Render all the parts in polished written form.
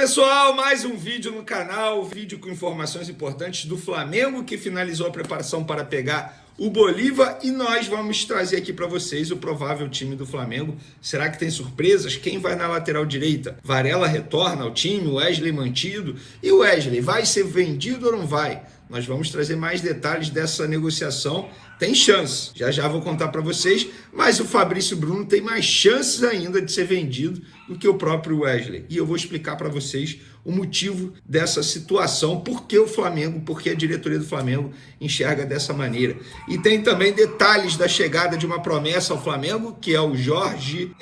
pessoal, mais um vídeo no canal, vídeo com informações importantes do Flamengo que finalizou a preparação para pegar o Bolívar e nós vamos trazer aqui para vocês o provável time do Flamengo. Será que tem surpresas? Quem vai na lateral direita? Varela retorna ao time, Wesley mantido. E o Wesley vai ser vendido ou não vai? Nós vamos trazer mais detalhes dessa negociação. Tem chance, já vou contar para vocês, mas o Fabrício Bruno tem mais chances ainda de ser vendido do que o próprio Wesley. E eu vou explicar para vocês o motivo dessa situação, por que o Flamengo, porque a diretoria do Flamengo enxerga dessa maneira. E tem também detalhes da chegada de uma promessa ao Flamengo, que é o Jorge,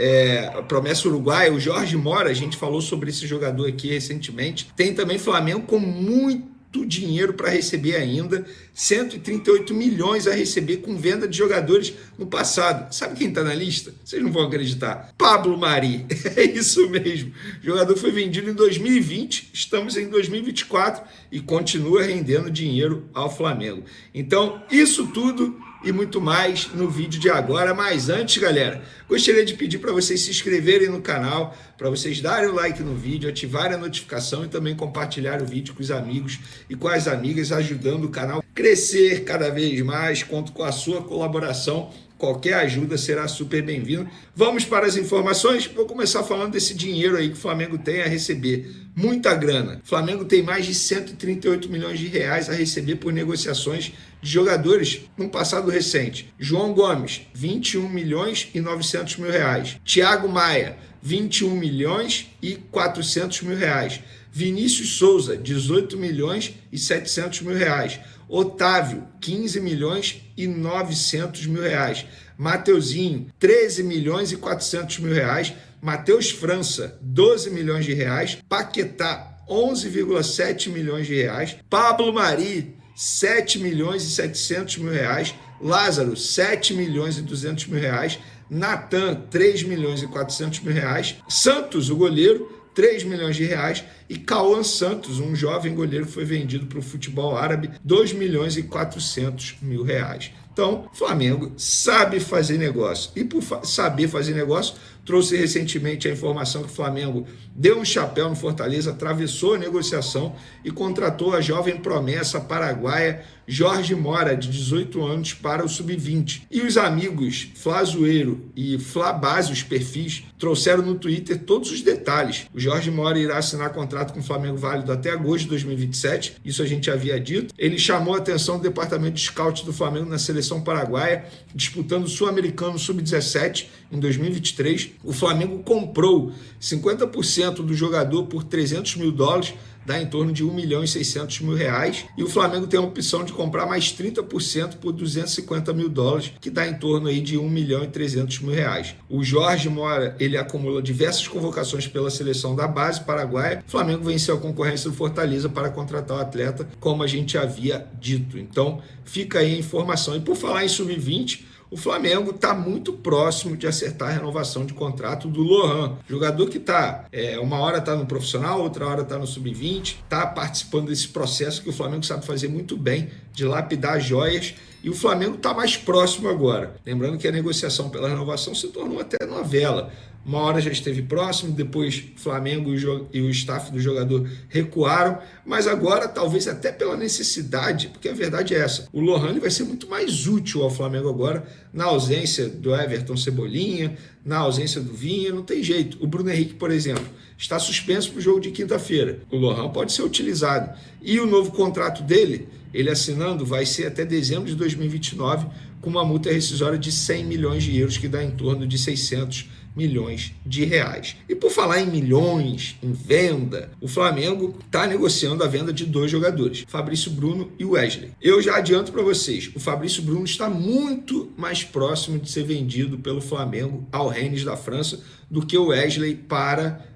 a promessa uruguaia, o Jorge Mora. A gente falou sobre esse jogador aqui recentemente. Tem também Flamengo com muito dinheiro para receber ainda, 138 milhões a receber com venda de jogadores no passado. Sabe quem está na lista? Vocês não vão acreditar. Pablo Mari, é isso mesmo. O jogador foi vendido em 2020, estamos em 2024 e continua rendendo dinheiro ao Flamengo. Então, isso tudo e muito mais no vídeo de agora. Mas antes, galera, gostaria de pedir para vocês se inscreverem no canal, para vocês darem o like no vídeo, ativarem a notificação e também compartilhar o vídeo com os amigos e com as amigas, ajudando o canal a crescer cada vez mais. Conto com a sua colaboração. Qualquer ajuda será super bem-vindo. Vamos para as informações. Vou começar falando desse dinheiro aí que o Flamengo tem a receber. Muita grana. O Flamengo tem mais de 138 milhões de reais a receber por negociações de jogadores no passado recente. João Gomes, 21 milhões e 900 mil reais. Thiago Maia, 21 milhões e 400 mil reais. Vinícius Souza, 18 milhões e 700 mil reais. Otávio, 15 milhões e 900 mil reais. Mateuzinho, 13 milhões e 400 mil reais. Matheus França, 12 milhões de reais. Paquetá, 11,7 milhões de reais. Pablo Mari, 7 milhões e 700 mil reais. Lázaro, 7 milhões e 200 mil reais. Natan, 3 milhões e 400 mil reais. Santos, o goleiro, 3 milhões de reais, e Cauã Santos, um jovem goleiro que foi vendido para o futebol árabe, 2 milhões e 400 mil reais. Então, o Flamengo sabe fazer negócio. E por saber fazer negócio, trouxe recentemente a informação que o Flamengo deu um chapéu no Fortaleza, atravessou a negociação e contratou a jovem promessa paraguaia Jorge Mora, de 18 anos, para o Sub-20. E os amigos Flazoeiro e Flabase, os perfis, trouxeram no Twitter todos os detalhes. O Jorge Mora irá assinar contrato com o Flamengo válido até agosto de 2027, isso a gente havia dito. Ele chamou a atenção do departamento de scout do Flamengo na seleção paraguaia, disputando o Sul-Americano Sub-17 em 2023. O Flamengo comprou 50% do jogador por 300 mil dólares, dá em torno de 1 milhão e 600 mil reais, e o Flamengo tem a opção de comprar mais 30% por 250 mil dólares, que dá em torno aí de 1 milhão e 300 mil reais. O Jorge Mora, ele acumula diversas convocações pela seleção da base paraguaia. O Flamengo venceu a concorrência do Fortaleza para contratar o atleta, como a gente havia dito. Então, fica aí a informação. E por falar em Sub-20, o Flamengo está muito próximo de acertar a renovação de contrato do Lohan, jogador que está, uma hora está no profissional, outra hora está no Sub-20, está participando desse processo que o Flamengo sabe fazer muito bem, de lapidar joias, e o Flamengo está mais próximo agora. Lembrando que a negociação pela renovação se tornou até novela. Uma hora já esteve próximo, depois o Flamengo e o staff do jogador recuaram, mas agora, talvez até pela necessidade, porque a verdade é essa, o Lohan vai ser muito mais útil ao Flamengo agora, na ausência do Everton Cebolinha, na ausência do Vinha, não tem jeito. O Bruno Henrique, por exemplo, está suspenso para o jogo de quinta-feira. O Lohan pode ser utilizado. E o novo contrato dele, ele assinando, vai ser até dezembro de 2029, com uma multa rescisória de 100 milhões de euros, que dá em torno de 600 milhões de reais. E por falar em milhões, em venda, o Flamengo está negociando a venda de 2 jogadores, Fabrício Bruno e Wesley. Eu já adianto para vocês, o Fabrício Bruno está muito mais próximo de ser vendido pelo Flamengo ao Rennes da França do que o Wesley para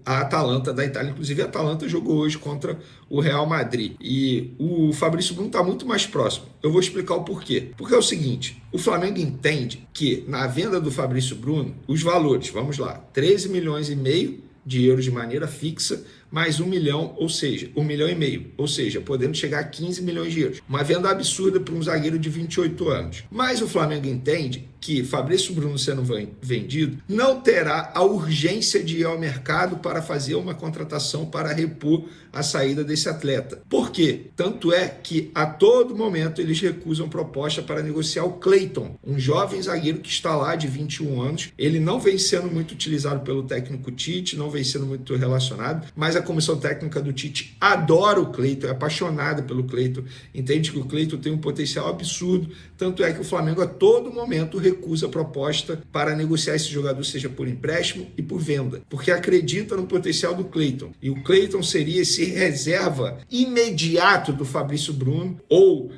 a Atalanta da Itália. Inclusive a Atalanta jogou hoje contra o Real Madrid e o Fabrício Bruno está muito mais próximo. Eu vou explicar o porquê. Porque é o seguinte, o Flamengo entende que na venda do Fabrício Bruno, os valores, vamos lá, 13 milhões e meio de euros de maneira fixa, mais 1 milhão, ou seja, 1,5 milhão, ou seja, podendo chegar a 15 milhões de euros. Uma venda absurda para um zagueiro de 28 anos. Mas o Flamengo entende que Fabrício Bruno sendo vendido não terá a urgência de ir ao mercado para fazer uma contratação para repor a saída desse atleta. Por quê? Tanto é que a todo momento eles recusam proposta para negociar o Cleiton, um jovem zagueiro que está lá de 21 anos. Ele não vem sendo muito utilizado pelo técnico Tite, não vem sendo muito relacionado, mas a comissão técnica do Tite adora o Cleiton, é apaixonada pelo Cleiton, entende que o Cleiton tem um potencial absurdo, tanto é que o Flamengo a todo momento recusa a proposta para negociar esse jogador, seja por empréstimo e por venda, porque acredita no potencial do Cleiton. E o Cleiton seria esse reserva imediato do Fabrício Bruno, ou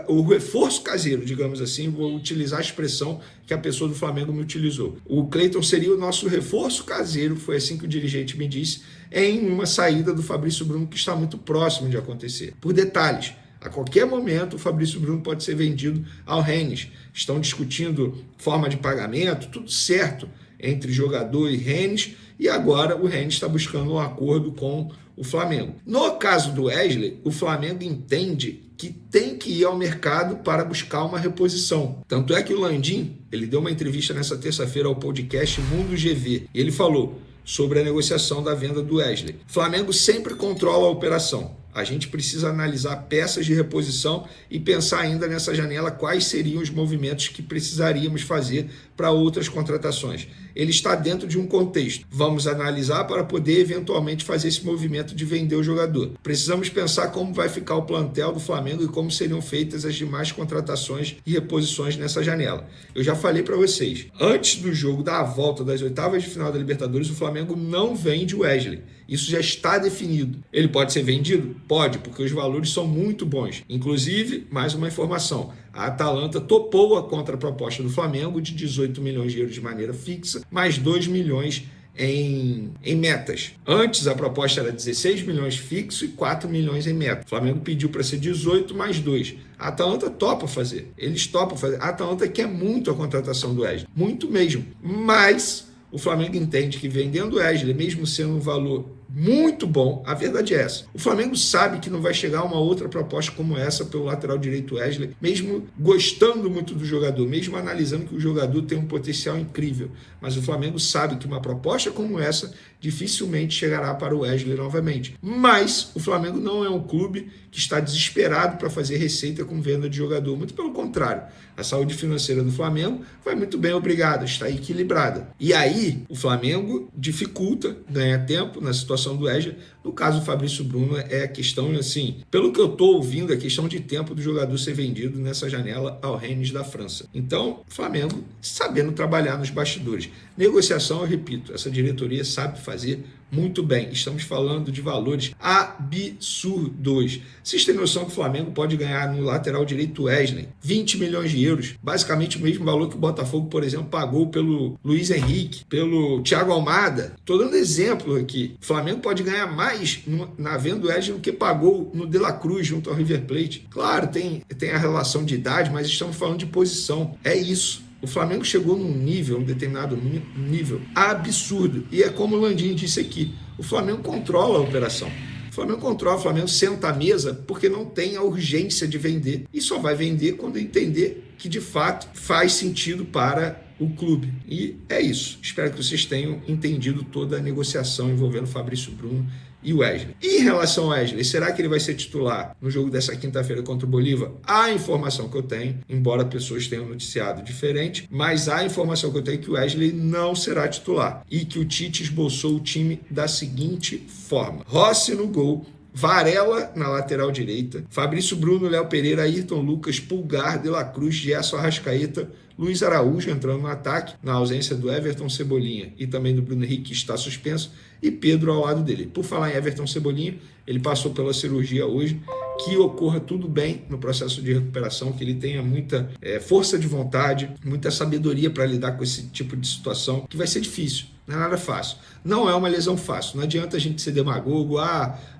o reforço caseiro, digamos assim, vou utilizar a expressão que a pessoa do Flamengo me utilizou. O Cleiton seria o nosso reforço caseiro, foi assim que o dirigente me disse, em uma saída do Fabrício Bruno que está muito próximo de acontecer. Por detalhes, a qualquer momento o Fabrício Bruno pode ser vendido ao Rennes. Estão discutindo forma de pagamento, tudo certo entre jogador e Rennes, e agora o Rennes está buscando um acordo com o Flamengo. No caso do Wesley, o Flamengo entende que tem que ir ao mercado para buscar uma reposição. Tanto é que o Landim, ele deu uma entrevista nessa terça-feira ao podcast Mundo GV, e ele falou sobre a negociação da venda do Wesley. O Flamengo sempre controla a operação. A gente precisa analisar peças de reposição e pensar ainda nessa janela quais seriam os movimentos que precisaríamos fazer para outras contratações. Ele está dentro de um contexto. Vamos analisar para poder eventualmente fazer esse movimento de vender o jogador. Precisamos pensar como vai ficar o plantel do Flamengo e como seriam feitas as demais contratações e reposições nessa janela. Eu já falei para vocês, antes do jogo da volta das oitavas de final da Libertadores, o Flamengo não vende o Wesley. Isso já está definido. Ele pode ser vendido? Pode, porque os valores são muito bons. Inclusive, mais uma informação, a Atalanta topou a contraproposta do Flamengo de 18 milhões de euros de maneira fixa, mais 2 milhões em metas. Antes a proposta era 16 milhões fixo e 4 milhões em meta. O Flamengo pediu para ser 18 mais 2. A Atalanta topa fazer. Eles topam fazer. A Atalanta quer muito a contratação do Wesley. Muito mesmo. Mas o Flamengo entende que vendendo o Wesley, mesmo sendo um valor muito bom, a verdade é essa. O Flamengo sabe que não vai chegar uma outra proposta como essa pelo lateral direito Wesley, mesmo gostando muito do jogador, mesmo analisando que o jogador tem um potencial incrível. Mas o Flamengo sabe que uma proposta como essa dificilmente chegará para o Wesley novamente. Mas o Flamengo não é um clube que está desesperado para fazer receita com venda de jogador. Muito pelo contrário. A saúde financeira do Flamengo vai muito bem, obrigado, está equilibrada. E aí, o Flamengo dificulta ganhar tempo na situação do Wesley. No caso do Fabrício Bruno, é a questão, assim, pelo que eu estou ouvindo, é questão de tempo do jogador ser vendido nessa janela ao Rennes da França. Então, o Flamengo sabendo trabalhar nos bastidores. Negociação, eu repito, essa diretoria sabe fazer muito bem. Estamos falando de valores absurdos. Vocês têm noção que o Flamengo pode ganhar no lateral direito Wesley 20 milhões de euros, basicamente o mesmo valor que o Botafogo, por exemplo, pagou pelo Luiz Henrique, pelo Thiago Almada. Estou dando exemplo aqui. O Flamengo pode ganhar mais na venda do Wesley do que pagou no De La Cruz junto ao River Plate. Claro, tem a relação de idade, mas estamos falando de posição. É isso. O Flamengo chegou num nível, um determinado nível absurdo. E é como o Landim disse aqui, o Flamengo controla a operação. O Flamengo senta à mesa porque não tem a urgência de vender. E só vai vender quando entender que de fato faz sentido para o clube. E é isso. Espero que vocês tenham entendido toda a negociação envolvendo Fabrício Bruno e Wesley. E em relação ao Wesley, será que ele vai ser titular no jogo dessa quinta-feira contra o Bolívar? A informação que eu tenho, embora pessoas tenham noticiado diferente, mas a informação que eu tenho é que o Wesley não será titular e que o Tite esboçou o time da seguinte forma: Rossi no gol, Varela na lateral direita, Fabrício Bruno, Léo Pereira, Ayrton Lucas, Pulgar, De La Cruz, Gerson Arrascaeta, Luiz Araújo entrando no ataque, na ausência do Everton Cebolinha e também do Bruno Henrique, que está suspenso, e Pedro ao lado dele. Por falar em Everton Cebolinha, ele passou pela cirurgia hoje, que ocorra tudo bem no processo de recuperação, que ele tenha muita força de vontade, muita sabedoria para lidar com esse tipo de situação, que vai ser difícil. Não é nada fácil. Não é uma lesão fácil. Não adianta a gente ser demagogo,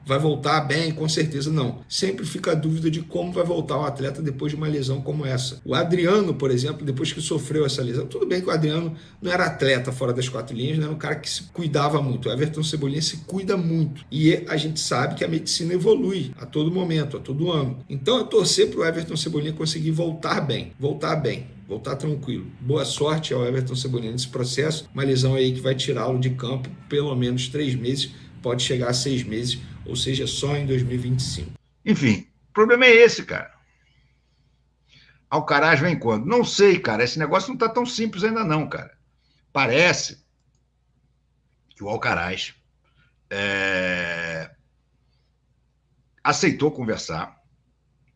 vai voltar bem, com certeza não. Sempre fica a dúvida de como vai voltar o atleta depois de uma lesão como essa. O Adriano, por exemplo, depois que sofreu essa lesão, tudo bem que o Adriano não era atleta fora das quatro linhas, não era um cara que se cuidava muito. O Everton Cebolinha se cuida muito. E a gente sabe que a medicina evolui a todo momento, a todo ano. Então, eu torcer para o Everton Cebolinha conseguir voltar bem, voltar tranquilo. Boa sorte ao Everton Cebolinha nesse processo. Uma lesão aí que vai tirá-lo de campo pelo menos 3 meses, pode chegar a 6 meses, ou seja, só em 2025. Enfim, o problema é esse, cara. Alcaraz vem quando? Não sei, cara. Esse negócio não está tão simples ainda não, cara. Parece que o Alcaraz aceitou conversar.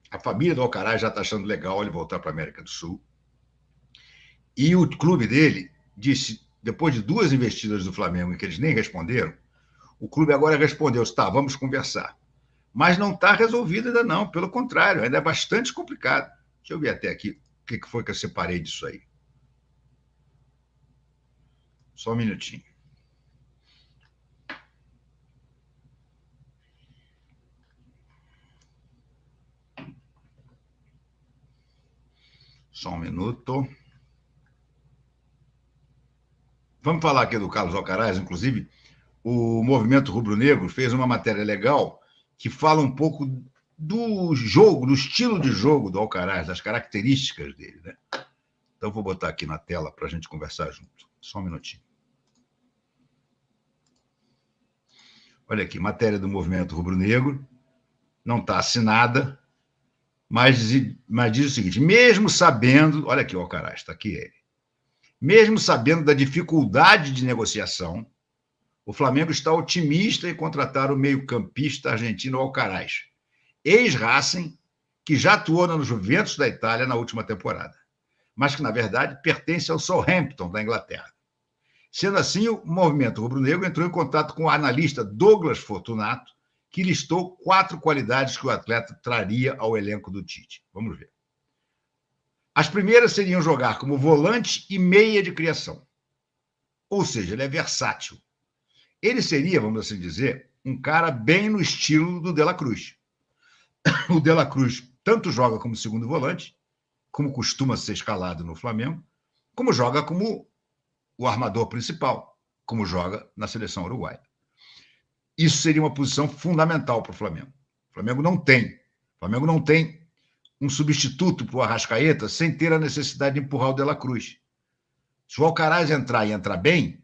A família do Alcaraz já está achando legal ele voltar para a América do Sul. E o clube dele disse, depois de 2 investidas do Flamengo, em que eles nem responderam, o clube agora respondeu, tá, vamos conversar. Mas não está resolvido ainda não, pelo contrário, ainda é bastante complicado. Deixa eu ver até aqui o que foi que eu separei disso aí. Só um minutinho. Só um minuto. Vamos falar aqui do Carlos Alcaraz, inclusive, o Movimento Rubro-Negro fez uma matéria legal que fala um pouco do jogo, do estilo de jogo do Alcaraz, das características dele, né? Então, vou botar aqui na tela para a gente conversar junto. Só um minutinho. Olha aqui, matéria do Movimento Rubro-Negro, não está assinada, mas diz o seguinte, mesmo sabendo, olha aqui o Alcaraz, está aqui ele, mesmo sabendo da dificuldade de negociação, o Flamengo está otimista em contratar o meio-campista argentino Alcaraz, ex-Racing, que já atuou no Juventus da Itália na última temporada, mas que, na verdade, pertence ao Southampton da Inglaterra. Sendo assim, o Movimento Rubro-Negro entrou em contato com o analista Douglas Fortunato, que listou 4 qualidades que o atleta traria ao elenco do Tite. Vamos ver. As primeiras seriam jogar como volante e meia de criação. Ou seja, ele é versátil. Ele seria, vamos assim dizer, um cara bem no estilo do De La Cruz. O De La Cruz tanto joga como segundo volante, como costuma ser escalado no Flamengo, como joga como o armador principal, como joga na seleção uruguaia. Isso seria uma posição fundamental para o Flamengo. O Flamengo não tem um substituto para o Arrascaeta sem ter a necessidade de empurrar o De La Cruz. Se o Alcaraz entrar e entrar bem,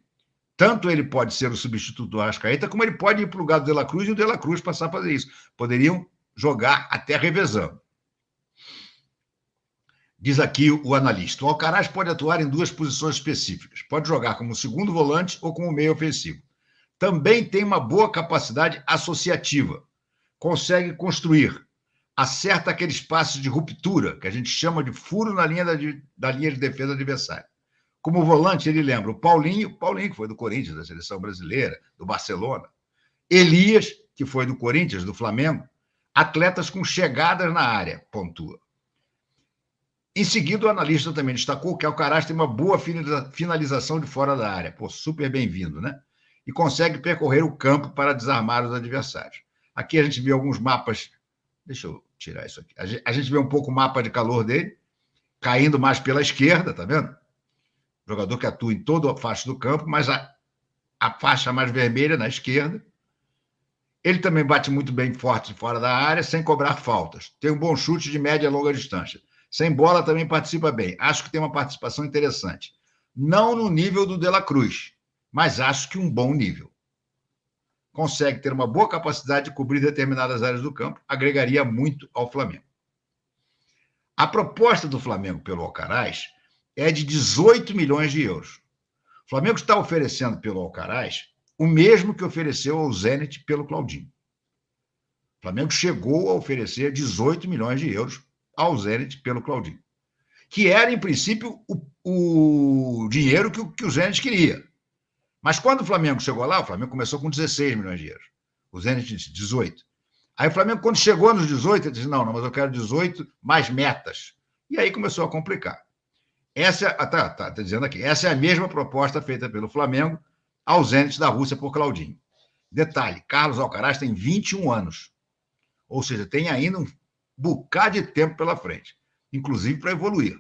tanto ele pode ser o substituto do Arrascaeta, como ele pode ir para o lugar do De La Cruz e o De La Cruz passar a fazer isso. Poderiam jogar até revezando. Diz aqui o analista, o Alcaraz pode atuar em 2 posições específicas. Pode jogar como segundo volante ou como meio ofensivo. Também tem uma boa capacidade associativa. Consegue construir. Acerta aqueles passes de ruptura, que a gente chama de furo na linha da linha de defesa adversária. Como volante, ele lembra o Paulinho que foi do Corinthians, da seleção brasileira, do Barcelona. Elias, que foi do Corinthians, do Flamengo. Atletas com chegadas na área, pontua. Em seguida, o analista também destacou que o Alcaraz tem uma boa finalização de fora da área. Pô, super bem-vindo, né? E consegue percorrer o campo para desarmar os adversários. Aqui a gente vê alguns mapas. Deixa eu tirar isso aqui. A gente vê um pouco o mapa de calor dele, caindo mais pela esquerda, tá vendo? Jogador que atua em toda a faixa do campo, mas a faixa mais vermelha na esquerda. Ele também bate muito bem forte fora da área, sem cobrar faltas. Tem um bom chute de média e longa distância. Sem bola também participa bem. Acho que tem uma participação interessante. Não no nível do De La Cruz, mas acho que um bom nível. Consegue ter uma boa capacidade de cobrir determinadas áreas do campo, agregaria muito ao Flamengo. A proposta do Flamengo pelo Alcaraz é de 18 milhões de euros. O Flamengo está oferecendo pelo Alcaraz o mesmo que ofereceu ao Zenit pelo Claudinho. O Flamengo chegou a oferecer 18 milhões de euros ao Zenit pelo Claudinho, que era, em princípio, o dinheiro que o Zenit queria. Mas quando o Flamengo chegou lá, o Flamengo começou com 16 milhões de euros. O Zenit disse 18. Aí o Flamengo, quando chegou nos 18, ele disse, não, mas eu quero 18 mais metas. E aí começou a complicar. Essa, tá dizendo aqui, essa é a mesma proposta feita pelo Flamengo ao Zenit da Rússia por Claudinho. Detalhe, Carlos Alcaraz tem 21 anos, ou seja, tem ainda um bocado de tempo pela frente, inclusive para evoluir.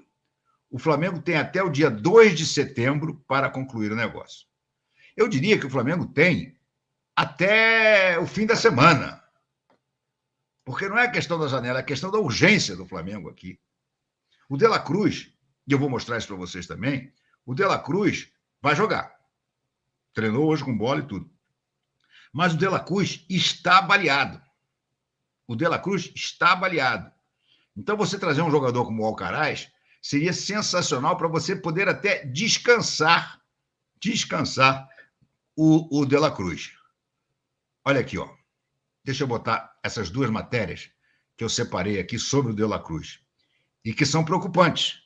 O Flamengo tem até o dia 2 de setembro para concluir o negócio. Eu diria que o Flamengo tem até o fim da semana, porque não é a questão da janela, é a questão da urgência do Flamengo aqui. O De La Cruz, e eu vou mostrar isso para vocês também, o De La Cruz vai jogar. Treinou hoje com bola e tudo. Mas o De La Cruz está baleado. O De La Cruz está baleado. Então, você trazer um jogador como o Alcaraz seria sensacional para você poder até descansar o De La Cruz. Olha aqui, ó. Deixa eu botar essas duas matérias que eu separei aqui sobre o De La Cruz e que são preocupantes.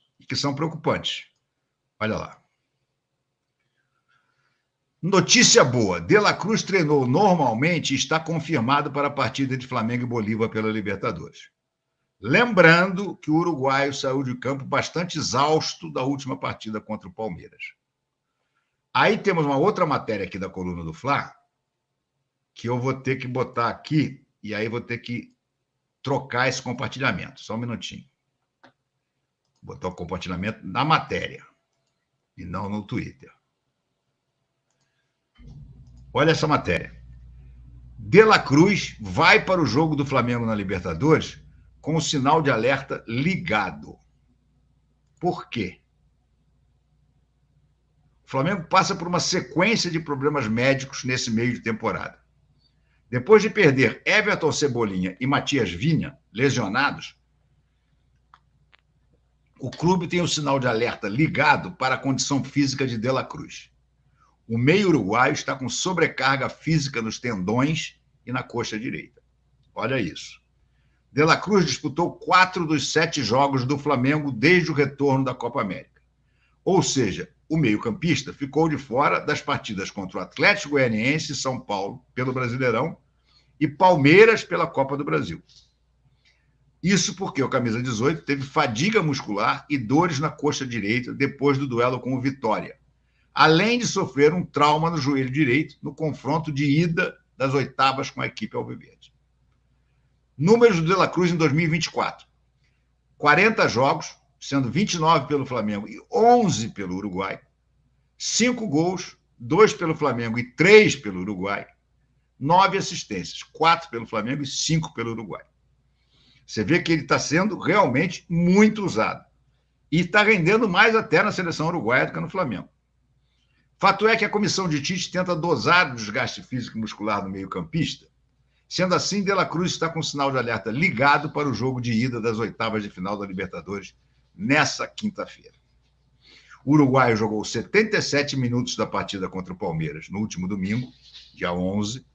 Olha lá. Notícia boa. De La Cruz treinou normalmente e está confirmado para a partida de Flamengo e Bolívar pela Libertadores. Lembrando que o uruguaio saiu de campo bastante exausto da última partida contra o Palmeiras. Aí temos uma outra matéria aqui da coluna do Fla, que eu vou ter que botar aqui, e aí vou ter que trocar esse compartilhamento. Só um minutinho. Vou botar o compartilhamento na matéria, e não no Twitter. Olha essa matéria. De La Cruz vai para o jogo do Flamengo na Libertadores com o sinal de alerta ligado. Por quê? O Flamengo passa por uma sequência de problemas médicos nesse meio de temporada. Depois de perder Everton Cebolinha e Matias Vinha, lesionados, o clube tem o sinal de alerta ligado para a condição física de De La Cruz. O meio uruguaio está com sobrecarga física nos tendões e na coxa direita. Olha isso. De La Cruz disputou 4 dos 7 jogos do Flamengo desde o retorno da Copa América. Ou seja, o meio-campista ficou de fora das partidas contra o Atlético Goianiense e São Paulo pelo Brasileirão e Palmeiras pela Copa do Brasil. Isso porque o camisa 18 teve fadiga muscular e dores na coxa direita depois do duelo com o Vitória, além de sofrer um trauma no joelho direito no confronto de ida das oitavas com a equipe alviverde. Números do De La Cruz em 2024. 40 jogos, sendo 29 pelo Flamengo e 11 pelo Uruguai. 5 gols, 2 pelo Flamengo e 3 pelo Uruguai. 9 assistências, 4 pelo Flamengo e 5 pelo Uruguai. Você vê que ele está sendo realmente muito usado. E está rendendo mais até na seleção uruguaia do que no Flamengo. Fato é que a comissão de Tite tenta dosar o desgaste físico e muscular do meio-campista. Sendo assim, De La Cruz está com o sinal de alerta ligado para o jogo de ida das oitavas de final da Libertadores nessa quinta-feira. O uruguaio jogou 77 minutos da partida contra o Palmeiras no último domingo, dia 11,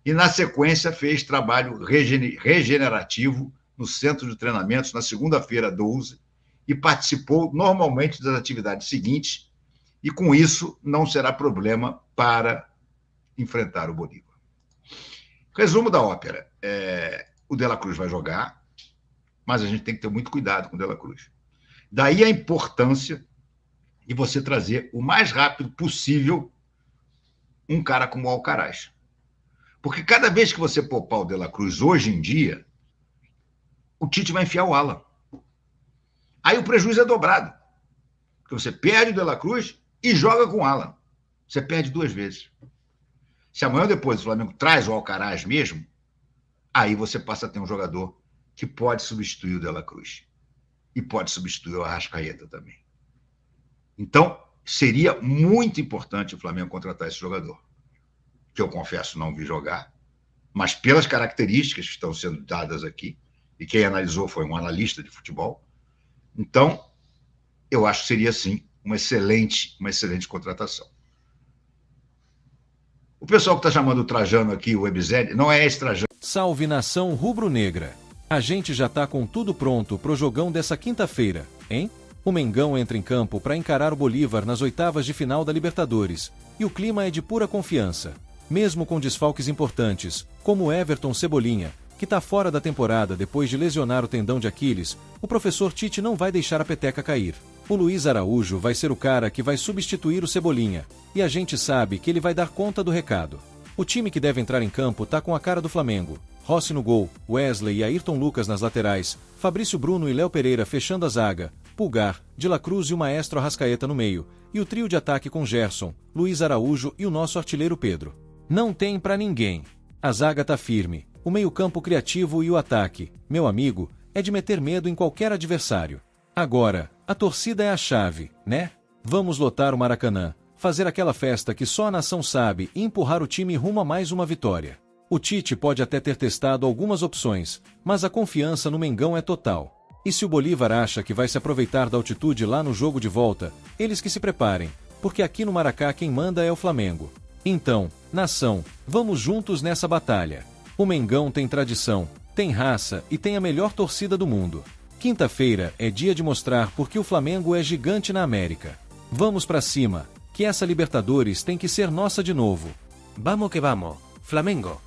e na sequência fez trabalho regenerativo no centro de treinamentos na segunda-feira, 12, e participou normalmente das atividades seguintes, e com isso não será problema para enfrentar o Bolívar. Resumo da ópera. O De La Cruz vai jogar, mas a gente tem que ter muito cuidado com o De La Cruz. Daí a importância de você trazer o mais rápido possível um cara como o Alcaraz. Porque cada vez que você poupar o De La Cruz hoje em dia, o Tite vai enfiar o Alan. Aí o prejuízo é dobrado. Porque você perde o De La Cruz e joga com o Alan. Você perde 2 vezes. Se amanhã ou depois o Flamengo traz o Alcaraz mesmo, aí você passa a ter um jogador que pode substituir o De La Cruz. E pode substituir o Arrascaeta também. Então, seria muito importante o Flamengo contratar esse jogador, que eu confesso não vi jogar, mas pelas características que estão sendo dadas aqui, e quem analisou foi um analista de futebol, então, eu acho que seria, sim, uma excelente contratação. O pessoal que está chamando o Trajano aqui, o Ebizelli, não é esse Trajano. Salve nação rubro-negra. A gente já tá com tudo pronto pro jogão dessa quinta-feira, hein? O Mengão entra em campo para encarar o Bolívar nas oitavas de final da Libertadores. E o clima é de pura confiança. Mesmo com desfalques importantes, como Everton Cebolinha, que tá fora da temporada depois de lesionar o tendão de Aquiles, o professor Tite não vai deixar a peteca cair. O Luiz Araújo vai ser o cara que vai substituir o Cebolinha, e a gente sabe que ele vai dar conta do recado. O time que deve entrar em campo tá com a cara do Flamengo. Rossi no gol, Wesley e Ayrton Lucas nas laterais, Fabrício Bruno e Léo Pereira fechando a zaga, Pulgar, De La Cruz e o maestro Arrascaeta no meio, e o trio de ataque com Gerson, Luiz Araújo e o nosso artilheiro Pedro. Não tem pra ninguém. A zaga tá firme, o meio-campo criativo e o ataque, meu amigo, é de meter medo em qualquer adversário. Agora, a torcida é a chave, né? Vamos lotar o Maracanã, fazer aquela festa que só a nação sabe e empurrar o time rumo a mais uma vitória. O Tite pode até ter testado algumas opções, mas a confiança no Mengão é total. E se o Bolívar acha que vai se aproveitar da altitude lá no jogo de volta, eles que se preparem, porque aqui no Maracá quem manda é o Flamengo. Então, nação, vamos juntos nessa batalha. O Mengão tem tradição, tem raça e tem a melhor torcida do mundo. Quinta-feira é dia de mostrar porque o Flamengo é gigante na América. Vamos pra cima, que essa Libertadores tem que ser nossa de novo. Vamos que vamos, Flamengo.